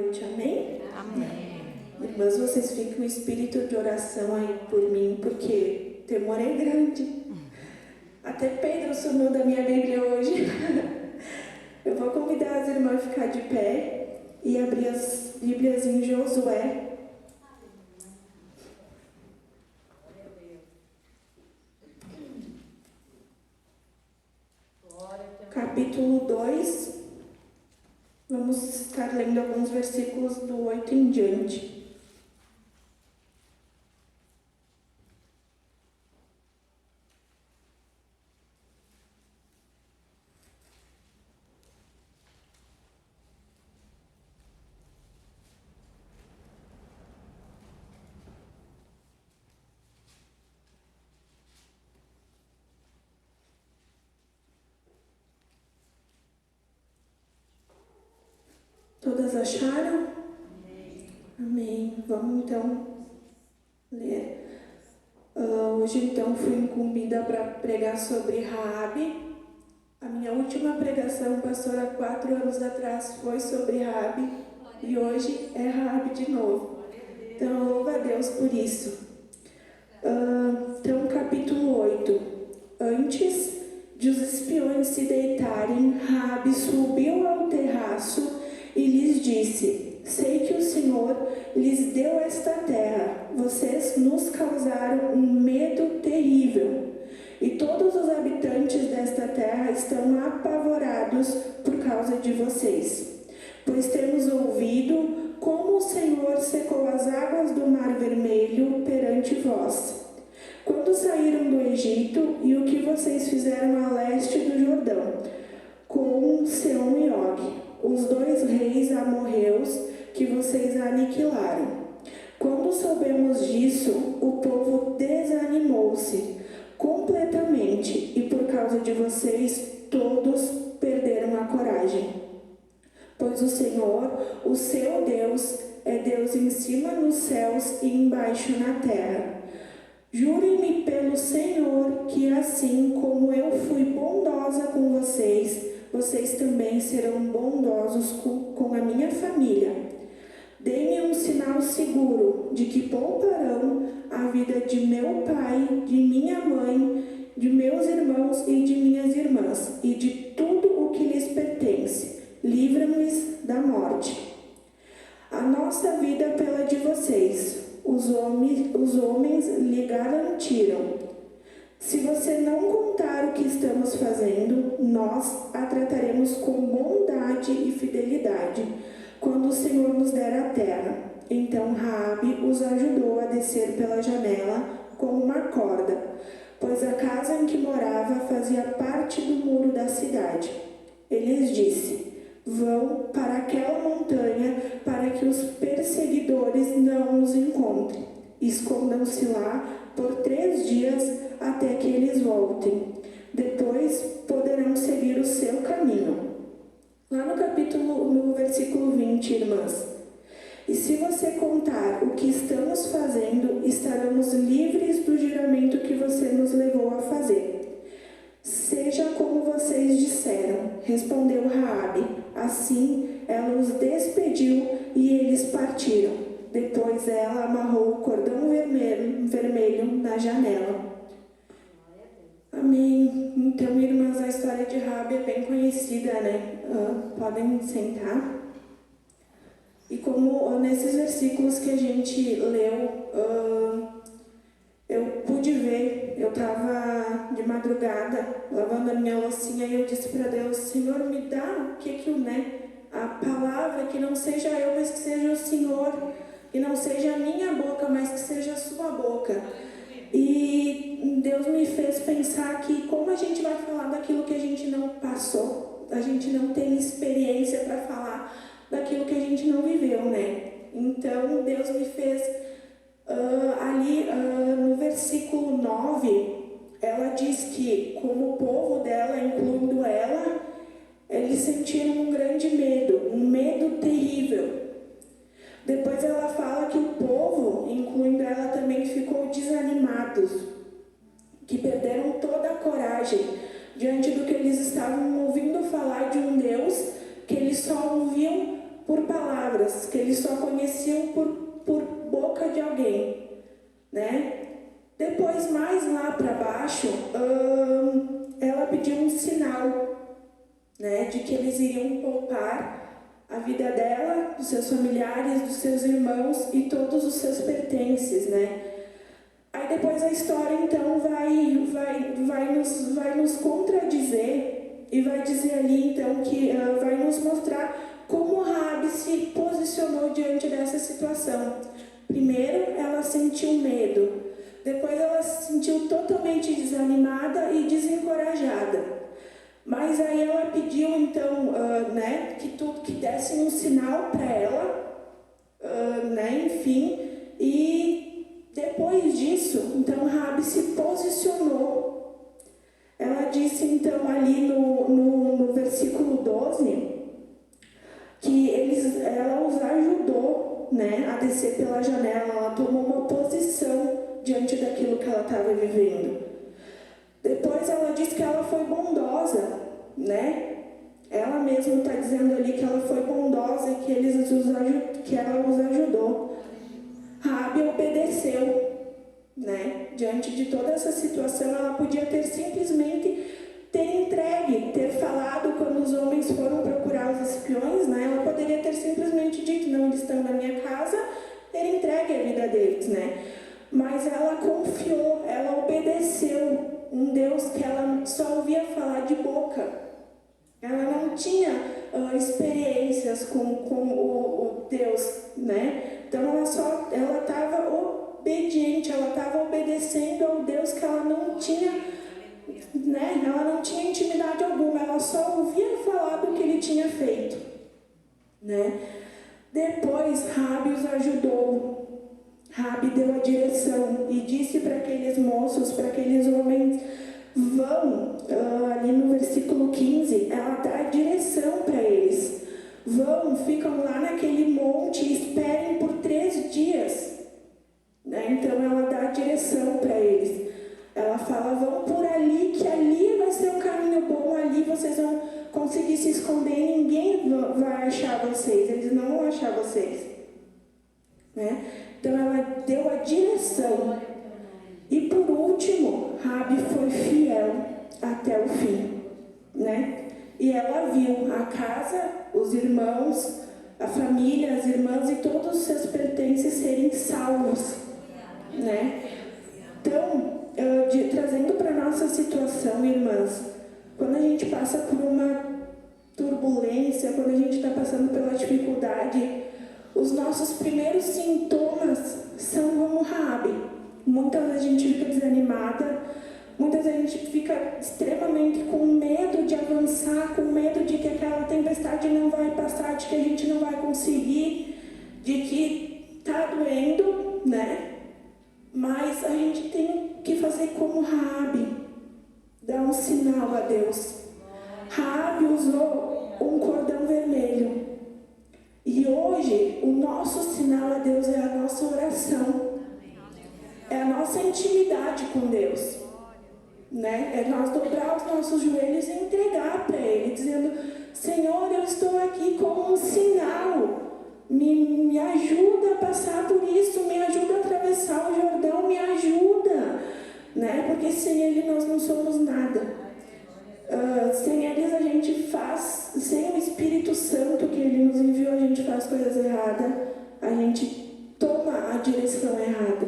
noite, amém? Amém. Irmãs, vocês fiquem um espírito de oração aí por mim, porque o temor é grande. Até Pedro sumiu da minha Bíblia hoje. Eu vou convidar as irmãs a ficar de pé e abrir as Bíblias em Josué. Capítulo 2. Vamos estar lendo alguns versículos do 8 em diante. Todas acharam? Amém. Vamos então ler. Hoje então fui incumbida para pregar sobre Raabe. A minha última pregação, pastora, 4 anos atrás, foi sobre Raabe e hoje é Raabe de novo. Então louva a Deus por isso. Então capítulo 8. Antes de os espiões se deitarem, Raabe subiu ao terraço e lhes disse: sei que o Senhor lhes deu esta terra. Vocês nos causaram um medo terrível. E todos os habitantes desta terra estão apavorados por causa de vocês. Pois temos ouvido como o Senhor secou as águas do Mar Vermelho perante vós, quando saíram do Egito, e o que vocês fizeram a leste do Jordão, com Seom e Og, os 2 reis amorreus que vocês aniquilaram. Quando soubemos disso, o povo desanimou-se completamente, e por causa de vocês, todos perderam a coragem. Pois o Senhor, o seu Deus, é Deus em cima nos céus e embaixo na terra. Jurem-me pelo Senhor que, assim como eu fui bondosa com vocês, vocês também serão bondosos com a minha família. Deem-me um sinal seguro de que pouparão a vida de meu pai, de minha mãe, de meus irmãos e de minhas irmãs, e de tudo o que lhes pertence. Livra-nos da morte. A nossa vida pela de vocês, os homens lhe garantiram. Se você não contar o que estamos fazendo, nós a trataremos com bondade e fidelidade, quando o Senhor nos der a terra. Então Raabe os ajudou a descer pela janela com uma corda, pois a casa em que morava fazia parte do muro da cidade. Ele lhes disse: vão para aquela montanha para que os perseguidores não os encontrem. Escondam-se lá por 3 dias até que eles voltem. Depois poderão seguir o seu caminho. Lá no versículo 20, irmãs. E se você contar o que estamos fazendo, estaremos livres do juramento que você nos levou a fazer. Seja como vocês disseram, respondeu Raabe. Assim ela os despediu e eles partiram. Depois ela amarrou o cordão vermelho na janela. Amém. Então, irmãs, a história de Raabe é bem conhecida, né? Podem sentar. E como nesses versículos que a gente leu, eu pude ver, eu estava de madrugada lavando a minha loucinha e eu disse para Deus: Senhor, me dá a palavra, que não seja eu, mas que seja o Senhor, que não seja a minha boca, mas que seja a sua boca. E Deus me fez pensar que como a gente vai falar daquilo que a gente não passou, a gente não tem experiência para falar daquilo que a gente não viveu, né? Então Deus me fez no versículo 9, ela diz que como o povo dela, incluindo ela, eles sentiram um grande medo, um medo terrível. Depois ela fala que o povo, incluindo ela também, ficou desanimados, que perderam toda a coragem diante do que eles estavam ouvindo falar de um Deus que eles só ouviam por palavras que eles só conheciam por boca de alguém, né? Depois, mais lá para baixo, ela pediu um sinal, né, de que eles iriam poupar a vida dela, dos seus familiares, dos seus irmãos e todos os seus pertences, né? Aí depois a história então vai nos contradizer e vai dizer ali então que vai nos mostrar como Raabe se posicionou diante dessa situação. Primeiro ela sentiu medo, depois ela se sentiu totalmente desanimada e desencorajada. Mas aí ela pediu então, né, que dessem um sinal para ela, né, enfim, e depois disso, então Raabe se posicionou. Ela disse então ali no versículo 12 que ela os ajudou, né, a descer pela janela. Ela tomou uma posição diante daquilo que ela estava vivendo. Depois ela diz que ela foi bondosa, né? Ela mesma está dizendo ali que ela foi bondosa e que ela os ajudou. Raabe obedeceu, né? Diante de toda essa situação, ela podia ter simplesmente ter falado quando os homens foram procurar os espiões, né? Ela poderia ter simplesmente dito, não, eles estão na minha casa, ter entregue a vida deles, né? Mas ela confiou, ela obedeceu um Deus que ela só ouvia falar de boca. Ela não tinha experiências com o Deus, né? Então ela estava obediente, ela estava obedecendo ao Deus que ela não tinha, né? Ela não tinha intimidade alguma, ela só ouvia falar do que ele tinha feito, né? Depois Raabe os ajudou. Raabe deu a direção e disse para aqueles moços, para aqueles homens, vão, ali no versículo 15, ela dá a direção para eles. Vão, ficam lá naquele monte e esperem por 3 dias. Né? Então ela dá a direção para eles. Ela fala, vão por ali, que ali vai ser um caminho bom, ali vocês vão conseguir se esconder e ninguém vai achar vocês, eles não vão achar vocês. Né? Então ela deu a direção. E por último, Raabe foi fiel até o fim, né? E ela viu a casa, os irmãos, a família, as irmãs e todos os seus pertences serem salvos, né? Então, trazendo para a nossa situação, irmãs, quando a gente passa por uma turbulência, quando a gente está passando pela dificuldade, os nossos primeiros sintomas são como Raabe. Muitas vezes a gente fica desanimada, muitas vezes a gente fica extremamente com medo de avançar, com medo de que aquela tempestade não vai passar, de que a gente não vai conseguir, de que está doendo, né? Mas a gente tem que fazer como Raabe, dar um sinal a Deus. Raabe usou um cordão vermelho. E hoje, o nosso sinal a Deus é a nossa oração. É a nossa intimidade com Deus. Né? É nós dobrar os nossos joelhos e entregar para Ele, dizendo, Senhor, eu estou aqui como um sinal. Me ajuda a passar por isso, me ajuda a atravessar o Jordão, me ajuda. Né? Porque sem Ele nós não somos nada. Sem eles a gente faz, sem o Espírito Santo que Ele nos enviou, a gente faz coisas erradas, a gente toma a direção errada.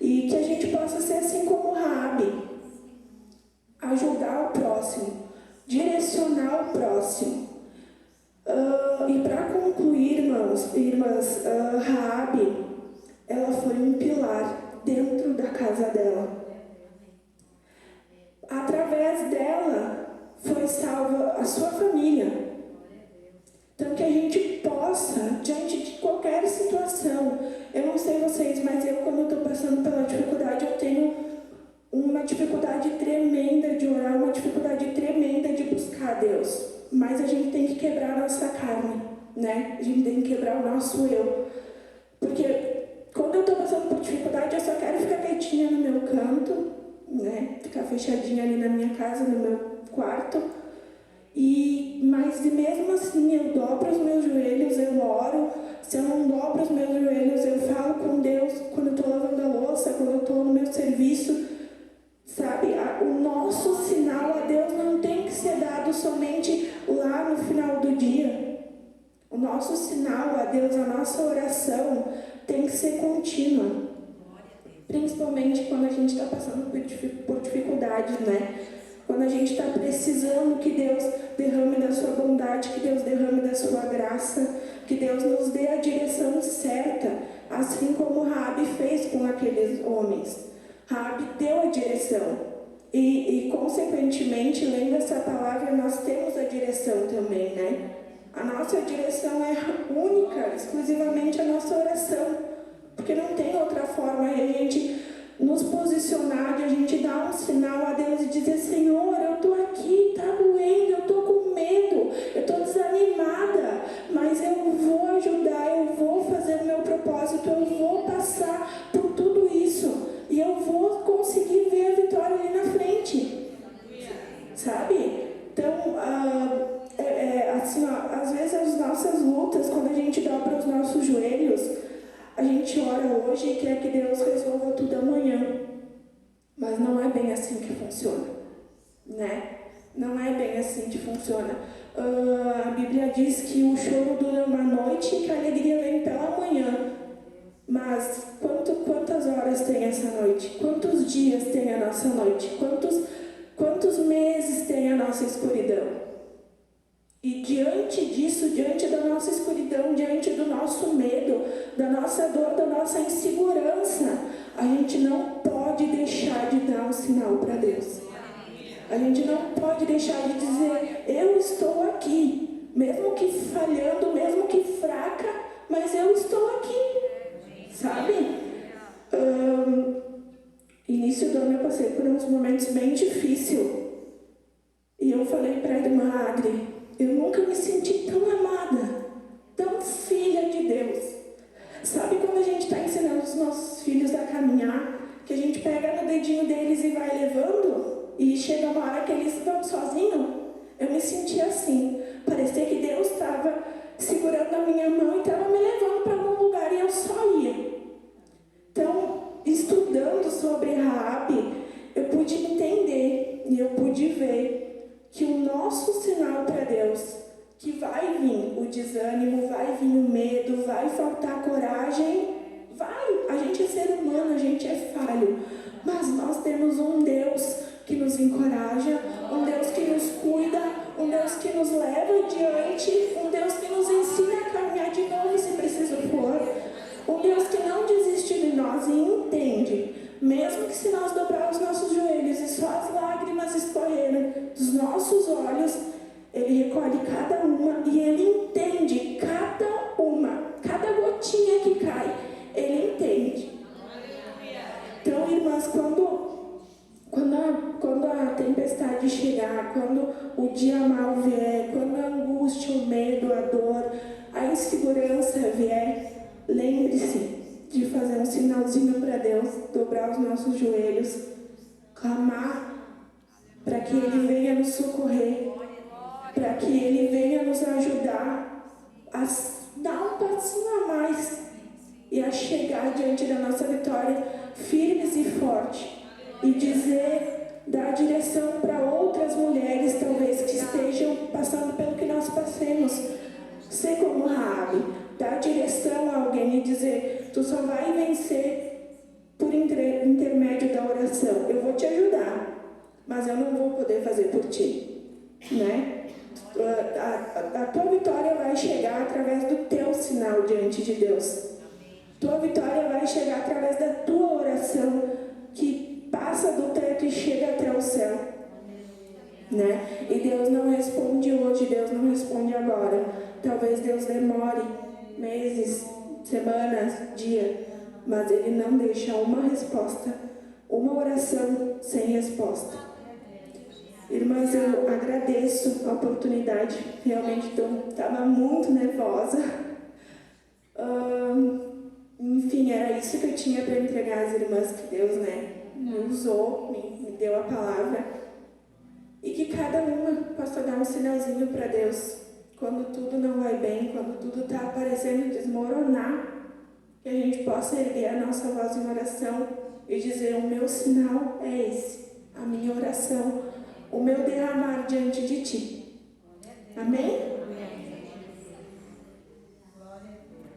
E que a gente possa ser assim como Raabe, ajudar o próximo, direcionar o próximo. E para concluir, irmãs, Raabe, ela foi um pilar dentro da casa dela. Através dela foi salva a sua família. Então que a gente possa, diante de qualquer situação, eu não sei vocês, mas eu, quando estou passando pela dificuldade, eu tenho uma dificuldade tremenda de orar, uma dificuldade tremenda de buscar Deus. Mas a gente tem que quebrar a nossa carne, né? A gente tem que quebrar o nosso eu. Porque quando eu estou passando por dificuldade, eu só quero ficar quietinha no meu canto, né? Ficar fechadinha ali na minha casa, no meu quarto. Mas mesmo assim eu dobro os meus joelhos, eu oro. Se eu não dobro os meus joelhos, eu falo com Deus quando eu estou lavando a louça, quando eu estou no meu serviço. Sabe, o nosso sinal a Deus não tem que ser dado somente lá no final do dia. O nosso sinal a Deus, a nossa oração tem que ser contínua. Principalmente quando a gente está passando por dificuldades, né? Quando a gente está precisando que Deus derrame da sua bondade, que Deus derrame da sua graça, que Deus nos dê a direção certa, assim como Raabe fez com aqueles homens. Raabe deu a direção. E consequentemente, lendo essa palavra, nós temos a direção também, né? A nossa direção é única, exclusivamente a nossa oração. Porque não tem outra forma de a gente nos posicionar, de a gente dar um sinal a Deus e dizer: Senhor, eu estou aqui, está doendo, eu estou com medo, eu estou desanimada, mas eu vou ajudar, eu vou fazer o meu propósito, eu vou passar por tudo isso e eu vou conseguir ver a vitória ali na frente, sabe? Então, assim, ó, às vezes as nossas lutas, quando a gente dobra os nossos joelhos, a gente ora hoje e quer que Deus resolva tudo amanhã. Mas não é bem assim que funciona, né? Não é bem assim que funciona. A Bíblia diz que o choro dura uma noite e que a alegria vem pela manhã. Mas quantas horas tem essa noite? Quantos dias tem a nossa noite? Quantos meses tem a nossa escuridão? E diante disso, diante da nossa escuridão, diante do nosso medo, da nossa dor, da nossa insegurança, a gente não pode deixar de dar um sinal para Deus. A gente não pode deixar de dizer: eu estou aqui, mesmo que falhando, mesmo que fraca, mas eu estou aqui, sabe? Início do ano eu passei por uns momentos bem difíceis. E eu falei para a irmã Adri: eu nunca me senti tão amada, tão filha de Deus. Sabe quando a gente está ensinando os nossos filhos a caminhar, que a gente pega no dedinho deles e vai levando, e chega uma hora que eles vão sozinhos? Eu me senti assim. Parecia que Deus estava segurando a minha mão e estava me levando para algum lugar e eu só ia. Então, estudando sobre Raabe, eu pude entender e eu pude ver que o nosso sinal para Deus, que vai vir o desânimo, vai vir o medo, vai faltar coragem, vai. A gente é ser humano, a gente é falho, mas nós temos um Deus que nos encoraja, um Deus que nos cuida, um Deus que nos leva adiante, um Deus que nos ensina a caminhar de novo se preciso for, um Deus que não desiste de nós e entende. Mesmo que se nós dobrar os nossos joelhos e só as lágrimas escorreram dos nossos olhos, Ele recolhe cada uma e Ele entende cada uma, cada gotinha que cai, Ele entende. Então, irmãs, quando a tempestade chegar, quando o dia mal vier, quando a angústia, o medo, a dor, a insegurança vier, lembre-se de fazer um sinalzinho para Deus, dobrar os nossos joelhos, clamar para que Ele venha nos socorrer, para que Ele venha nos ajudar a dar um passinho a mais e a chegar diante da nossa vitória firmes e fortes e dizer, dar direção para outras mulheres talvez que estejam passando pelo que nós passemos. Ser como Raabe, dar direção a alguém e dizer: tu só vai vencer por intermédio da oração. Eu vou te ajudar, mas eu não vou poder fazer por ti, né? A tua vitória vai chegar através do teu sinal diante de Deus. Tua vitória vai chegar através da tua oração que passa do teto e chega até o céu, né? E Deus não responde hoje, Deus não responde agora. Talvez Deus demore meses, semanas, dia, mas Ele não deixa uma resposta, uma oração sem resposta. Irmãs, eu agradeço a oportunidade, realmente estava muito nervosa. Enfim, era isso que eu tinha para entregar às irmãs, que Deus, né, me usou, me deu a palavra. E que cada uma possa dar um sinalzinho para Deus. Quando tudo não vai bem, quando tudo está parecendo desmoronar, que a gente possa erguer a nossa voz em oração e dizer: o meu sinal é esse, a minha oração, o meu derramar diante de Ti.